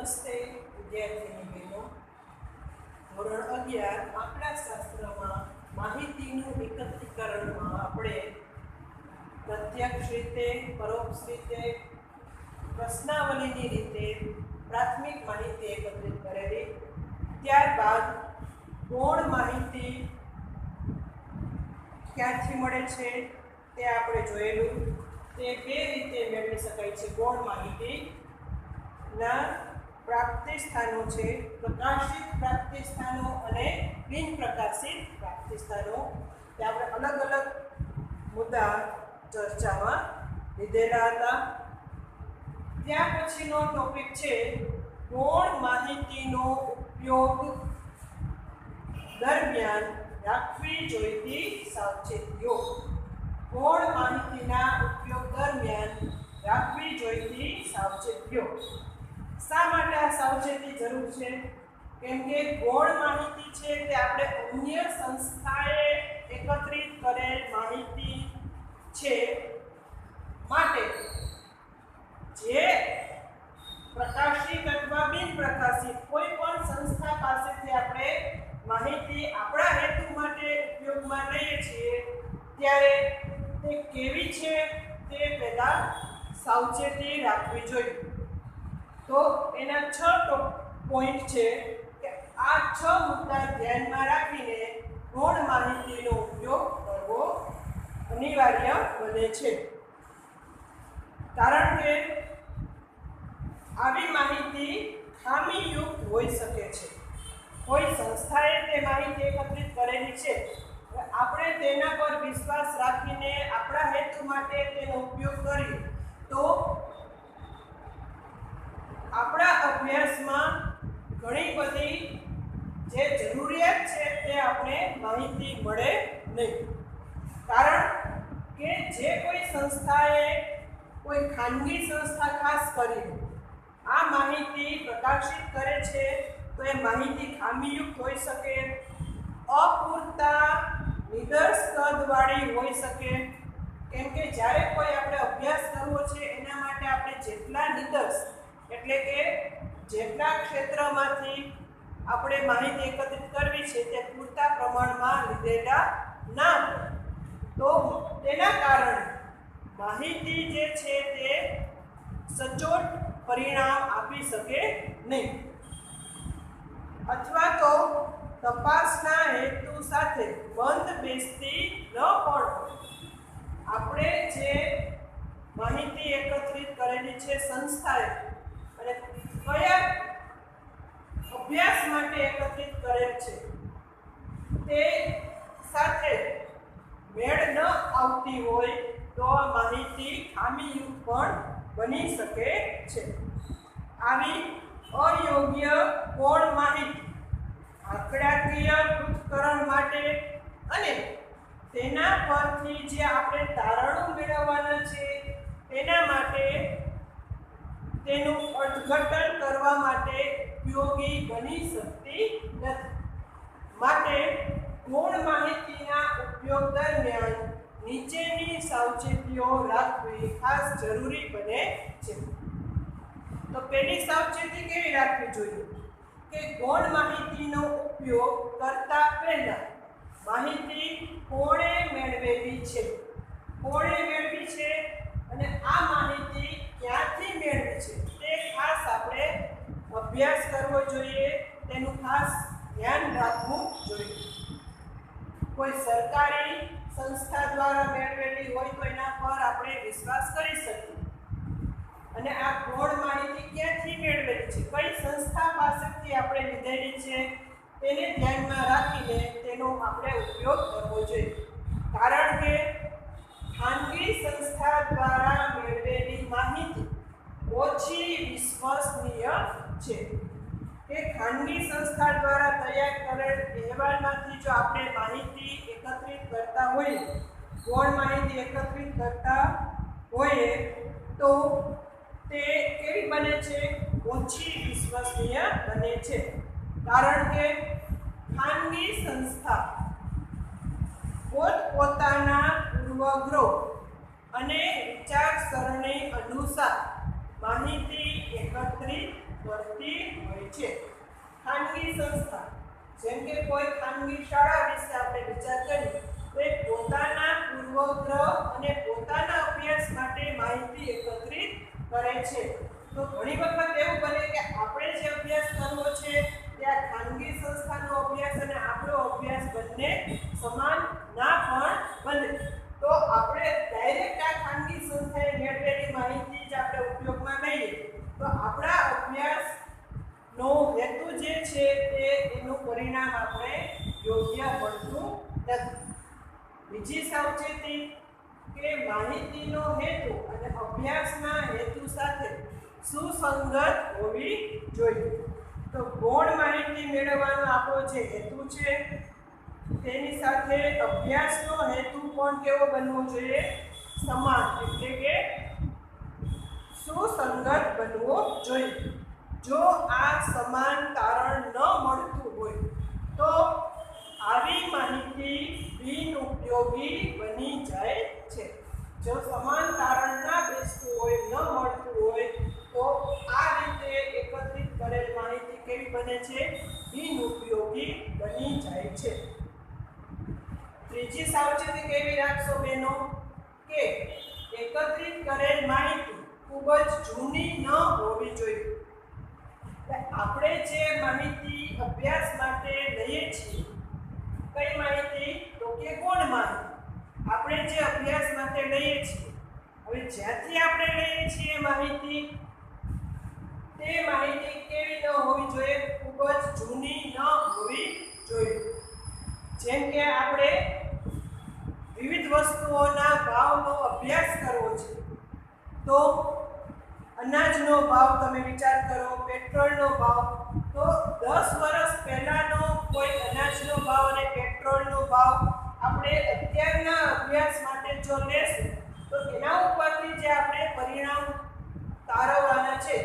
નમસ્તે વિદ્યાર્થીની બહેનો. ધોરણ 11 આંકડાશાસ્ત્રમાં માહિતીનું એકત્રીકરણમાં આપણે પ્રત્યક્ષ રીતે, પરોક્ષ રીતે, પ્રશ્નાવલીની રીતે પ્રાથમિક માહિતી એકત્રિત કરેલી. ત્યારબાદ ગૌણ માહિતી ક્યાંથી મળે છે તે આપણે જોયેલું. તે બે રીતે મેળવી શકાય છે. ગૌણ માહિતી ના પ્રાપ્તિ સ્થાનો છે, પ્રકાશિત પ્રાપ્તિ સ્થાનો અને બિન પ્રકાશિત પ્રાપ્તિ સ્થાનો. તે આપણે અલગ અલગ મુદ્દા ચર્ચામાં લીધેલા હતા. ત્યાર પછીનો ટોપિક છે ગૌણ માહિતીનો ઉપયોગ દરમિયાન રાખવી જોઈતી સાવચેતીઓ. ગૌણ માહિતીના ઉપયોગ દરમિયાન રાખવી જોઈતી સાવચેતીઓ. શા માટે આ સાવચેતી જરૂર છે? કેમ કે ગૌણ માહિતી છે તે આપણે અન્ય સંસ્થાએ એકત્રિત કરેલ માહિતી છે. માટે જે પ્રકાશિત અથવા બિન પ્રકાશિત કોઈ પણ સંસ્થા પાસેથી આપણે માહિતી આપણા હેતુ માટે ઉપયોગમાં લઈએ છીએ ત્યારે તે કેવી છે તે પહેલા સાવચેતી રાખવી જોઈએ. તો એના 6 પોઈન્ટ છે કે આ 6 મુદ્દા ધ્યાનમાં રાખીને ગૌણ માહિતીનો ઉપયોગ કરવો અનિવાર્ય બને છે. કારણ કે આવી માહિતી ખામીયુક્ત હોઈ શકે છે. કોઈ સંસ્થાએ તે માહિતી એકત્રિત કરેલી છે, આપણે તેના પર વિશ્વાસ રાખીને આપણા હેતુ માટે તેનો ઉપયોગ કરીએ તો આપણા અભ્યાસમાં ઘણી બધી જે જરૂરિયાત છે તે આપણે માહિતી મળે નહીં. કારણ કે જે કોઈ સંસ્થાએ, કોઈ ખાનગી સંસ્થા ખાસ કરીને આ માહિતી પ્રકાશિત કરે છે તો એ માહિતી ખામીયુક્ત હોઈ શકે, અપૂરતા નિદર્શ કદવાળી હોઈ શકે. કેમ કે જ્યારે કોઈ આપણે અભ્યાસ કરવો છે એના માટે આપણે જેટલા નિદર્શ એટલે કે જેટલા ક્ષેત્રમાંથી આપણે માહિતી એકત્રિત કરવી છે તે પૂરતા પ્રમાણમાં લીધેલા ના હોય તો તેના કારણે માહિતી જે છે તે સચોટ પરિણામ આપી શકે નહીં. અથવા તો તપાસના હેતુ સાથે બંધ બેસતી ન પણ આપણે જે માહિતી એકત્રિત કરેલી છે સંસ્થાએ અને કયા અભ્યાસ માટે એકત્રિત કરેલ છે તે સાથે મેળ ન આવતી હોય તો આ માહિતી ખામીયુક્ત પણ બની શકે છે. આવી અયોગ્ય ગૌણ માહિતી આંકડાકીય પૃથ્થકરણ માટે અને તેના પરથી જે આપણે તારણો મેળવવાના છે તેના માટે તેનું અર્થઘટન કરવા માટે ઉપયોગી બની શકતી નથી. માટે ગૌણ માહિતીના ઉપયોગ દરમિયાન નીચેની સાવચેતીઓ રાખવી ખાસ જરૂરી બને છે. તો પહેલી સાવચેતી કેવી રાખવી જોઈએ કે ગૌણ માહિતીનો ઉપયોગ કરતા પહેલા માહિતી કોણે મેળવેલી છે, કોણે મેળવી છે અને આ માહિતી ક્યાંથી મેળવી છે તે ખાસ આપણે અભ્યાસ કરવો જોઈએ. તેનું ખાસ ધ્યાન રાખવું જોઈએ. કોઈ સરકારી સંસ્થા દ્વારા મેળવેલી હોય તો એના પર આપણે વિશ્વાસ કરી શકીએ. અને આ ગૌણ માહિતી ક્યાંથી મેળવેલી છે, કઈ સંસ્થા પાસેથી આપણે લીધેલી છે તેને ધ્યાનમાં રાખીને તેનો આપણે ઉપયોગ કરવો જોઈએ. કારણ કે ખાનગી સંસ્થા દ્વારા મેળવેલી માહિતી ઓછી વિશ્વસનીય છે. કે ખાનગી સંસ્થા દ્વારા તૈયાર કરેલ અહેવાલમાંથી જો આપણે માહિતી એકત્રિત કરતા હોઈએ, ગૌણ માહિતી એકત્રિત કરતા હોઈએ તો તે કેવી બને છે? ઓછી વિશ્વસનીય બને છે. કારણ કે ખાનગી સંસ્થા પોતપોતાના પૂર્વગ્રહ અને વિચારસરણી અનુસાર માહિતી એકત્રિત કરતી હોય છે. ખાનગી સંસ્થા, જેમ કે કોઈ ખાનગી શાળા વિશે આપણે વિચાર કરીએ તો એ પોતાના પૂર્વગ્રહ અને પોતાના અભ્યાસ માટે માહિતી એકત્રિત કરે છે. તો ઘણી વખત એવું બને કે આપણે જે અભ્યાસ કરવો છે તે આ ખાનગી સંસ્થાનો અભ્યાસ અને આપણો અભ્યાસ બંને સમાન ના પણ બને. તો આપણે ડાયરેક્ટ આ ખાનગી સંસ્થાએ મેળવેલી માહિતી જ આપણે ઉપયોગમાં લઈએ તો આપણા અભ્યાસનો હેતુ જે છે તે એનું પરિણામ આપણે યોગ્ય મળતું નથી. બીજી સાવચેતી કે માહિતીનો હેતુ અને અભ્યાસના હેતુ સાથે સુસંગત હોવી જોઈએ. તો ગૌણ માહિતી મેળવવાનો આપણો જે હેતુ છે તેની સાથે અભ્યાસનો હેતુ પણ કેવો બનવો જોઈએ? સમાન, એટલે કે સુસંગત બનવો જોઈએ. જો આ સમાન તારણ ન મળતું હોય તો આવી માહિતી બિનઉપયોગી બની જાય છે. જો સમાન તારણ ના બેસતું હોય, ન મળતું હોય તો આ રીતે એકત્રિત કરેલ માહિતી કેવી બને છે? બિનઉપયોગી બની જાય છે. ત્રીજી સાવચેતી કેવી રાખશો બહેનો? કે એકત્રિત કરેલ માહિતી ખૂબ જ જૂની ન હોવી જોઈએ. આપણે જે માહિતી અભ્યાસ માટે લઈએ છીએ, કઈ માહિતી? તો કે ગૌણ માહિતી. આપણે જે અભ્યાસ માટે લઈએ છીએ, હવે જ્યાંથી આપણે લઈએ છીએ માહિતી, તે માહિતી કેવી ન હોવી જોઈએ? ખૂબ જ જૂની ન હોવી જોઈએ. જેમ કે આપણે વિવિધ વસ્તુઓના ભાવનો અભ્યાસ કરવો છે તો અનાજનો ભાવ તમે વિચાર કરો, પેટ્રોલનો ભાવ, તો 10 વર્ષ પહેલાનો કોઈ અનાજનો ભાવ અને પેટ્રોલનો ભાવ આપણે અત્યારના અભ્યાસ માટે જો લેશું તો એના ઉપરથી જે આપણે પરિણામ તારવવાના છે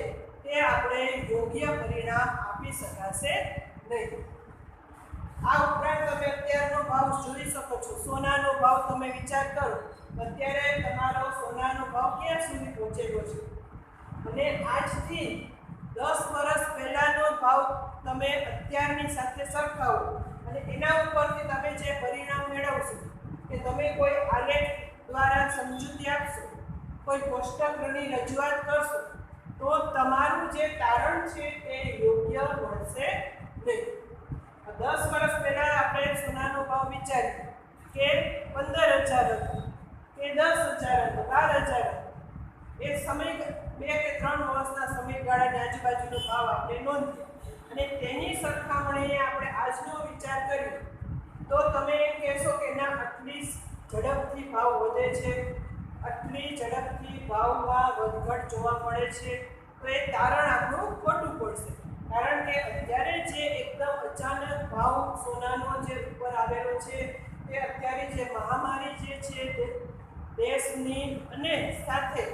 તે આપણે યોગ્ય પરિણામ આપી શકાશે નહીં. આ ઉપરાંત તમે અત્યારનો ભાવ જોઈ શકો છો. સોનાનો ભાવ તમે વિચાર કરો, અત્યારે તમારો સોનાનો ભાવ ક્યાં સુધી પહોંચેલો છે અને આજથી 10 વર્ષ પહેલાનો ભાવ તમે અત્યારની સાથે સરખાવો અને એના ઉપરથી તમે જે પરિણામ મેળવશો કે તમે કોઈ આલેખ દ્વારા સમજૂતી આપશો, કોઈ કોષ્ટકની રજૂઆત કરશો તો તમારું જે તારણ છે તે યોગ્ય મળશે નહીં. 10 વર્ષ પહેલા આપણે સોનાનો ભાવ વિચારીએ કે 15,000 હતો કે 10,000 હતો, 12,000 હતો. એ સમય 2 કે 3 વર્ષના સમયગાળાની આજુબાજુનો ભાવ આપણે નોંધીએ અને તેની સરખામણીએ આપણે આજનો વિચાર કરીએ તો તમે એમ કહેશો કે ના, આટલી ઝડપથી ભાવ વધે છે, આટલી ઝડપથી ભાવમાં વધઘટ જોવા મળે છે, તો એ તારણ આપણું ખોટું પડશે. કારણ કે અત્યારે જે એકદમ અચાનક ભાવ સોનાનો જે ઉપર આવેલો છે તે અત્યારે જે મહામારી જે છે દેશની અને સાથે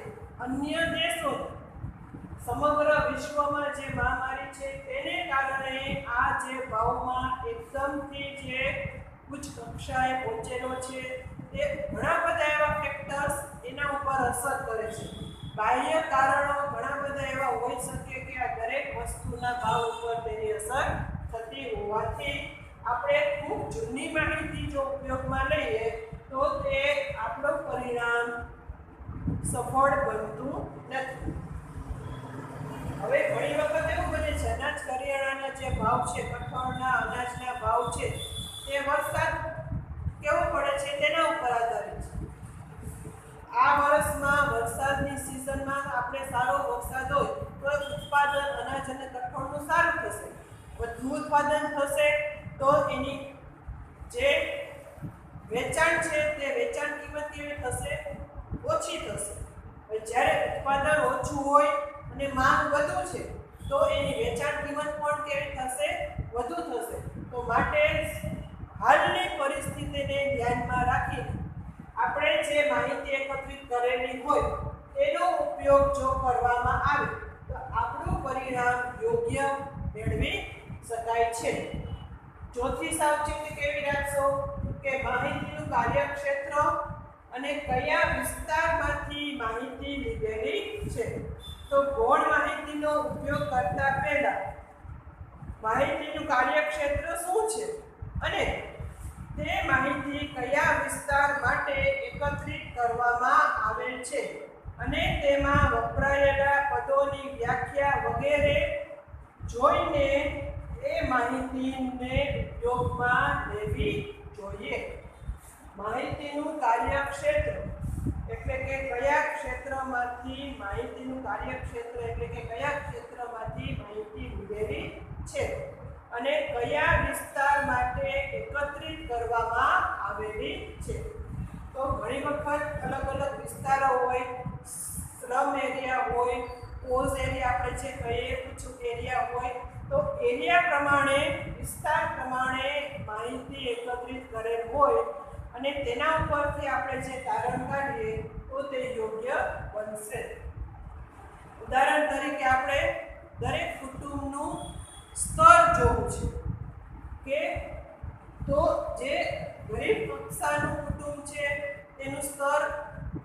અન્ય દેશો સમગ્ર વિશ્વમાં જે મહામારી છે તેને કારણે આ જે ભાવમાં એકદમથી જે ઉચ્ચ કક્ષાએ પહોંચેલો છે તે ઘણા બધા એવા ફેક્ટર્સ એના ઉપર અસર કરે છે. બાહ્ય કારણો ઘણા બધા એવા હોઈ શકે કે આ દરેક વસ્તુના ભાવ ઉપર તેની અસર થતી હોવાથી આપણે ખૂબ જૂની માહિતી જો ઉપયોગમાં લઈએ તો તે આપણું પરિણામ સફળ બનતું નથી. હવે ઘણી વખત એવું બને છે અનાજ કરિયાણાના જે ભાવ છે, કઠોળના અનાજના ભાવ છે તે વરસાદ કેવો પડે છે તેના ઉપર આધારિત છે. આ વર્ષમાં વરસાદની સિઝનમાં આપણે સારો વરસાદ હોય તો ઉત્પાદન અનાજ અને કઠોળનું સારું થશે, વધુ ઉત્પાદન થશે તો એની જે વેચાણ છે તે વેચાણ કિંમત કેવી થશે? ઓછી થશે. જ્યારે ઉત્પાદન ઓછું હોય અને માંગ વધુ છે તો એની વેચાણ કિંમત પણ કેવી થશે? વધુ થશે. તો માટે હાલની પરિસ્થિતિને ધ્યાનમાં રાખીને આપણે જે માહિતી એકત્રિત કરેલી હોય તેનો ઉપયોગ જો કરવામાં આવે તો આપણું પરિણામ યોગ્ય મેળવી શકાય છે. ચોથી સાવચેતી કેવી રાખશો? કે માહિતીનું કાર્યક્ષેત્ર અને કયા વિસ્તારમાંથી માહિતી લીધેલી છે. તો ગૌણ માહિતીનો ઉપયોગ કરતા પહેલા માહિતીનું કાર્યક્ષેત્ર શું છે અને તે માહિતી કયા વિસ્તાર માટે એકત્રિત કરવામાં આવેલ છે અને તેમાં વપરાયેલા પદોની વ્યાખ્યા વગેરે જોઈને એ માહિતીને ઉપયોગમાં લેવી જોઈએ. માહિતીનું કાર્યક્ષેત્ર એટલે કે કયા ક્ષેત્રમાંથી માહિતીનું કાર્યક્ષેત્ર એટલે કે કયા ક્ષેત્રમાંથી માહિતી મેળવી છે અને કયા વિસ્તાર માટે એકત્રિત કરવામાં આવેલી છે. તો ઘણી વખત અલગ અલગ વિસ્તારો હોય, સ્લમ એરિયા હોય, પોઝ એરિયા આપણે જે કહીએ પૂછું એરિયા હોય, તો એરિયા પ્રમાણે વિસ્તાર પ્રમાણે માહિતી એકત્રિત કરેલ હોય અને તેના ઉપરથી આપણે જે તારણ કાઢીએ તો તે યોગ્ય બનશે. ઉદાહરણ તરીકે આપણે દરેક કુટુંબનું સ્તર જોવું છે કે તો જે ગરીબ કક્ષાનું કુટુંબ છે તેનું સ્તર,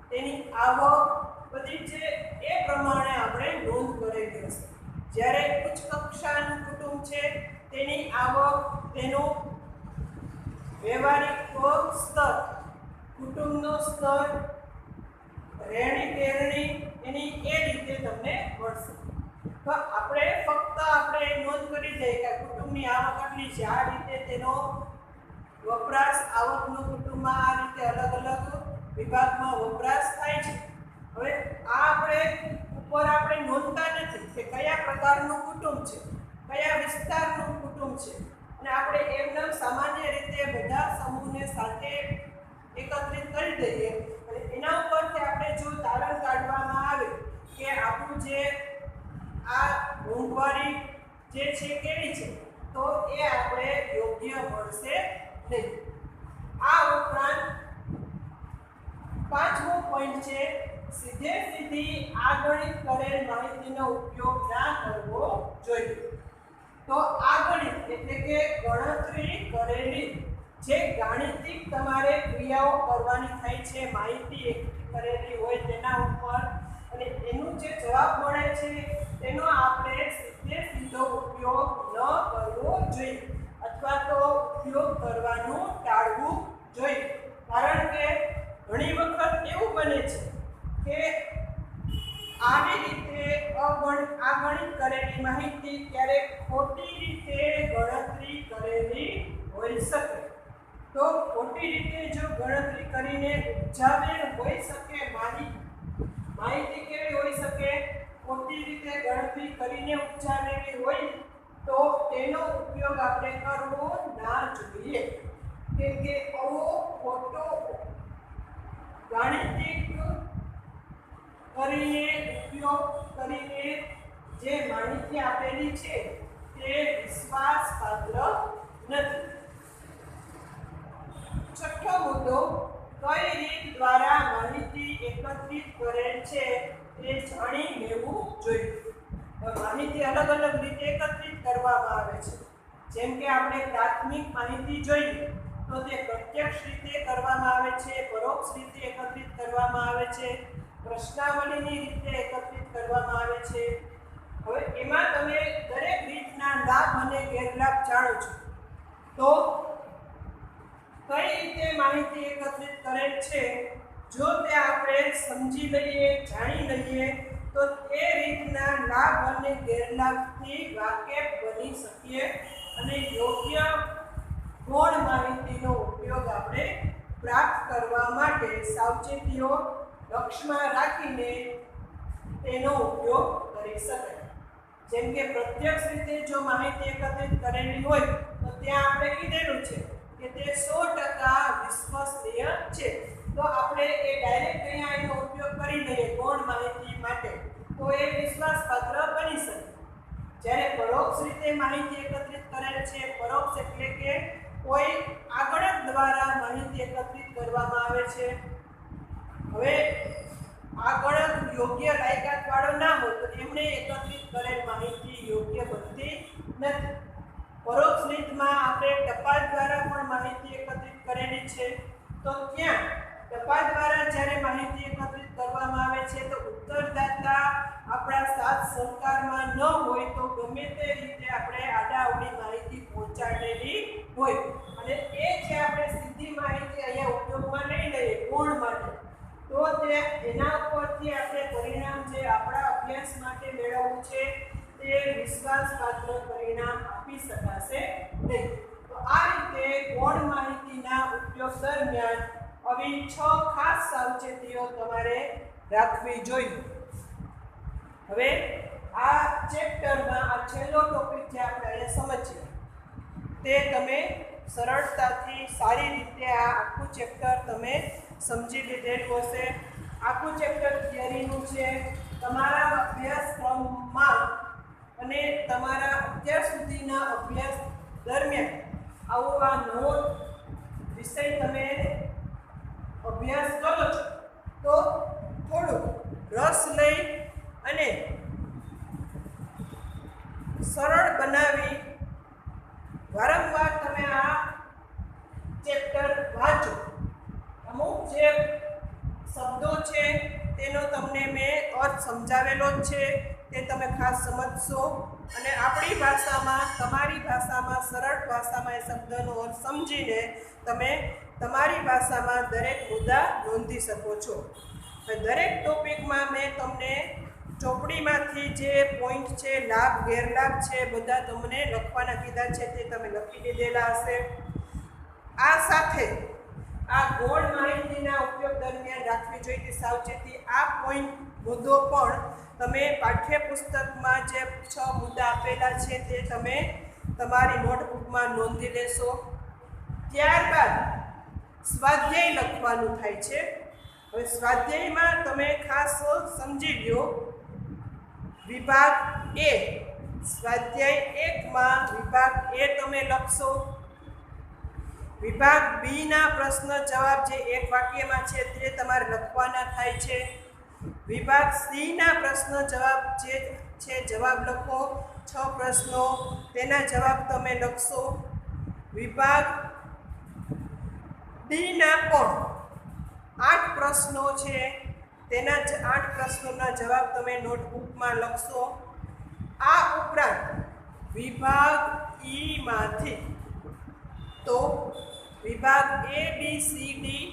તેની આવક બધી છે એ પ્રમાણે આપણે નોંધ કરેલી હશે. જ્યારે ઉચ્ચ કક્ષાનું કુટુંબ છે તેની આવક, તેનો વ્યવહારિક સ્તર, કુટુંબનો સ્તર, રહેણી કહેણી એની એ રીતે તમને મળશે. તો આપણે ફક્ત નોંધ કરી દઈએ કે કુટુંબની આવક આટલી છે, આ રીતે તેનો વપરાશ આવકનો કુટુંબમાં આ રીતે અલગ અલગ વિભાગમાં વપરાશ થાય છે. હવે આ આપણે નોંધતા નથી કે કયા પ્રકારનું કુટુંબ છે, કયા વિસ્તારનું કુટુંબ છે અને આપણે એમનેમ સામાન્ય રીતે બધા સમૂહને સાથે એકત્રિત કરી દઈએ અને એના ઉપરથી આપણે જો તારણ કાઢવામાં આવે કે આપણું જે આ મોંઘવારી જે છે કેવી છે તો એ આપણે યોગ્ય મળશે નહીં. આ ઉપરાંત પાંચમો પોઈન્ટ છે સીધી આગણિત કરેલ માહિતીનો ઉપયોગ ના કરવો જોઈએ. તો આગણિત એટલે કે ગણતરી કરેલી જે ગાણિતિક તમારે ક્રિયાઓ કરવાની થાય છે, માહિતી એકઠી કરેલી હોય તેના ઉપર અને એનું જે જવાબ મળે છે તેનો આપણે સીધો ઉપયોગ ન કરવો જોઈએ અથવા તો ઉપયોગ કરવાનું ટાળવું જોઈએ. કારણ કે ઘણી વખત એવું બને છે કે આવી રીતે આગણિત કરેલી માહિતી ક્યારેક ખોટી રીતે ગણતરી કરેલી હોઈ શકે. તો ખોટી રીતે જો ગણતરી કરીને ઉપજાવેલ હોઈ શકે માહિતી કેવી હોઈ શકે? ખોટી રીતે ગણતરી કરીને ઉપજાવેલી હોય તો તેનો ઉપયોગ આપણે કરવો ના જોઈએ. કેમ કે આવો ખોટો ગાણિતિક કરીને ઉપયોગ કરીને જે માહિતી આપેલી છે તે વિશ્વાસપાત્ર નથી. છઠ્ઠો મુદ્દો, કઈ રીત દ્વારા માહિતી એકત્રિત કરેલ છે તે જાણી લેવું જોઈએ. માહિતી અલગ અલગ રીતે એકત્રિત કરવામાં આવે છે. જેમ કે આપણે પ્રાથમિક માહિતી જોઈએ તો તે પ્રત્યક્ષ રીતે કરવામાં આવે છે, પરોક્ષ રીતે એકત્રિત કરવામાં આવે છે, પ્રશ્નાવલીની રીતે એકત્રિત કરવામાં આવે છે. હવે એમાં તમે દરેક રીતના લાભ અને ગેરલાભ જાણો છો. તો કઈ રીતે માહિતી એકત્રિત કરેલ છે જો તે આપણે સમજી લઈએ, જાણી લઈએ તો તે રીતના લાભ અને ગેરલાભથી વાકેફ બની શકીએ અને યોગ્ય ગૌણ માહિતીનો ઉપયોગ આપણે પ્રાપ્ત કરવા માટે સાવચેતીઓ લક્ષ્યમાં રાખીને તેનો ઉપયોગ કરી શકાય. જેમ કે પ્રત્યક્ષ રીતે જો માહિતી એકત્રિત કરેલી હોય તો ત્યાં આપણે કીધેલું છે કે તે 100% વિશ્વસનીય છે. તો આપણે એ ડાયરેક્ટ અહીંયા એનો ઉપયોગ કરી લઈએ ગૌણ માહિતી માટે તો એ વિશ્વાસપાત્ર બની શકે. જ્યારે પરોક્ષ રીતે માહિતી એકત્રિત કરેલ છે, પરોક્ષ એટલે કે કોઈ આગળક દ્વારા માહિતી એકત્રિત કરવામાં આવે છે. હવે આગળક યોગ્ય લાયકાત વાળો ના હોય તો એમને એકત્રિત કરેલ માહિતી યોગ્ય બનતી નથી. પરોક્ષ રીતમાં આપણે ટપાલ દ્વારા પણ માહિતી એકત્રિત કરેલી છે તો ત્યાં ટપાલ દ્વારા જ્યારે માહિતી એકત્રિત કરવામાં આવે છે તો ઉત્તરદાતા આપણા સાથ સહકારમાં ન હોય તો ગમે તે રીતે આપણે આડાઅવળી માહિતી પહોંચાડેલી હોય અને એ જે આપણે સીધી માહિતી અહીંયા ઉપયોગમાં નહીં લઈએ ગુણ માટે તો તે એના ઉપરથી આપણે પરિણામ જે આપણા અભ્યાસ માટે મેળવવું છે તે વિશ્વાસપાત્ર પરિણામ આપી શકાશે નહીં. તો આ રીતે ગૌણ માહિતીના ઉપયોગ દરમિયાન આવી 6 ખાસ સાવચેતીઓ તમારે રાખવી જોઈએ. હવે આ ચેપ્ટરમાં આ છેલ્લો ટોપિક જે આપણે અહીંયા સમજીએ તે તમે સરળતાથી સારી રીતે આ આખું ચેપ્ટર તમે સમજી લીધેલું હશે. આખું ચેપ્ટર થિયરીનું છે. તમારા અભ્યાસક્રમમાં અને તમારા અત્યાર સુધીના અભ્યાસ દરમિયાન આવો આ નવો વિષય તમે અભ્યાસ કરો છો તો થોડું રસ લઈ અને સરળ બનાવી વારંવાર તમે આ ચેપ્ટર વાંચો. અમુક જે શબ્દો છે તેનો તમને મેં અર્થ સમજાવેલો જ છે તે તમે ખાસ સમજશો અને આપણી ભાષામાં તમારી ભાષામાં સરળ ભાષામાં એ શબ્દનો અર્થ સમજીને તમે તમારી ભાષામાં દરેક મુદ્દા નોંધી શકો છો. દરેક ટોપિકમાં મેં તમને ચોપડીમાંથી જે પોઈન્ટ છે લાભ ગેરલાભ છે બધા તમને લખવાના કીધા છે તે તમે લખી લીધેલા હશે. આ સાથે આ ગૌણ માહિતીના ઉપયોગ દરમિયાન રાખવી જોઈતી સાવચેતી આ પોઈન્ટ મુદ્દો પણ તમે પાઠ્યપુસ્તકમાં જે 6 મુદ્દા આપેલા છે તે તમે તમારી નોટબુકમાં નોંધી લેશો. ત્યારબાદ સ્વાધ્યાય લખવાનું થાય છે. હવે સ્વાધ્યાયમાં તમે ખાસ સમજી લો વિભાગ એ સ્વાધ્યાય 1માં વિભાગ એ તમે લખશો. વિભાગ બી ના પ્રશ્ન જવાબ જે એક વાક્યમાં છે તે તમારે લખવાના થાય છે. વિભાગ સી ના પ્રશ્ન જવાબ જે છે જવાબ લખો. 6 પ્રશ્નો તેના જવાબ તમે લખશો. વિભાગ ડી ના પણ 8 પ્રશ્નો છે તેના 8 પ્રશ્નોના જવાબ તમે નોટબુકમાં લખશો. આ ઉપરાંત વિભાગ ઈ માંથી તો વિભાગ એ બી સી ડી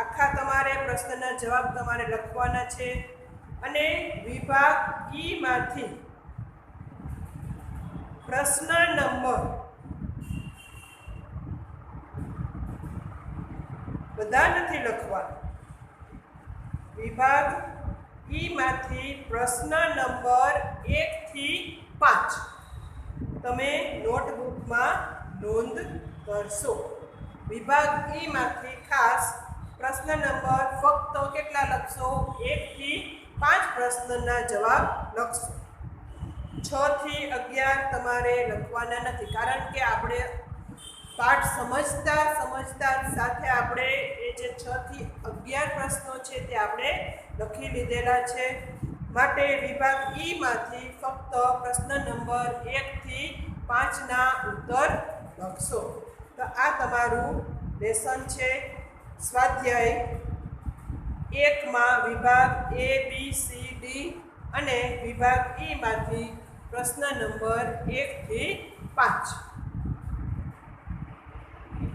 આખા તમારે પ્રશ્નના જવાબ તમારે લખવાના છે અને વિભાગ ઈ માંથી પ્રશ્ન નંબર બધા નથી લખવાના. વિભાગ ઈ માંથી પ્રશ્ન નંબર 1 થી 5 તમે નોટબુકમાં નોંધ કરશો. વિભાગ ઈ માંથી ખાસ પ્રશ્ન નંબર ફક્ત કેટલા લખશો? 1 થી 5 પ્રશ્નના જવાબ લખશો. 6 થી 11 તમારે લખવાના નથી કારણ કે આપણે પાઠ સમજતા સાથે આપણે એ જે 6 થી 11 પ્રશ્નો છે તે આપણે લખી લીધેલા છે. માટે વિભાગ ઈ માંથી ફક્ત પ્રશ્ન નંબર 1 થી 5 ના ઉત્તર લખશો. તો આ તમારું લેસન છે. સ્વાધ્યાય 1માં વિભાગ એ બી સી ડી અને વિભાગ ઈ માંથી પ્રશ્ન નંબર 1 થી 5.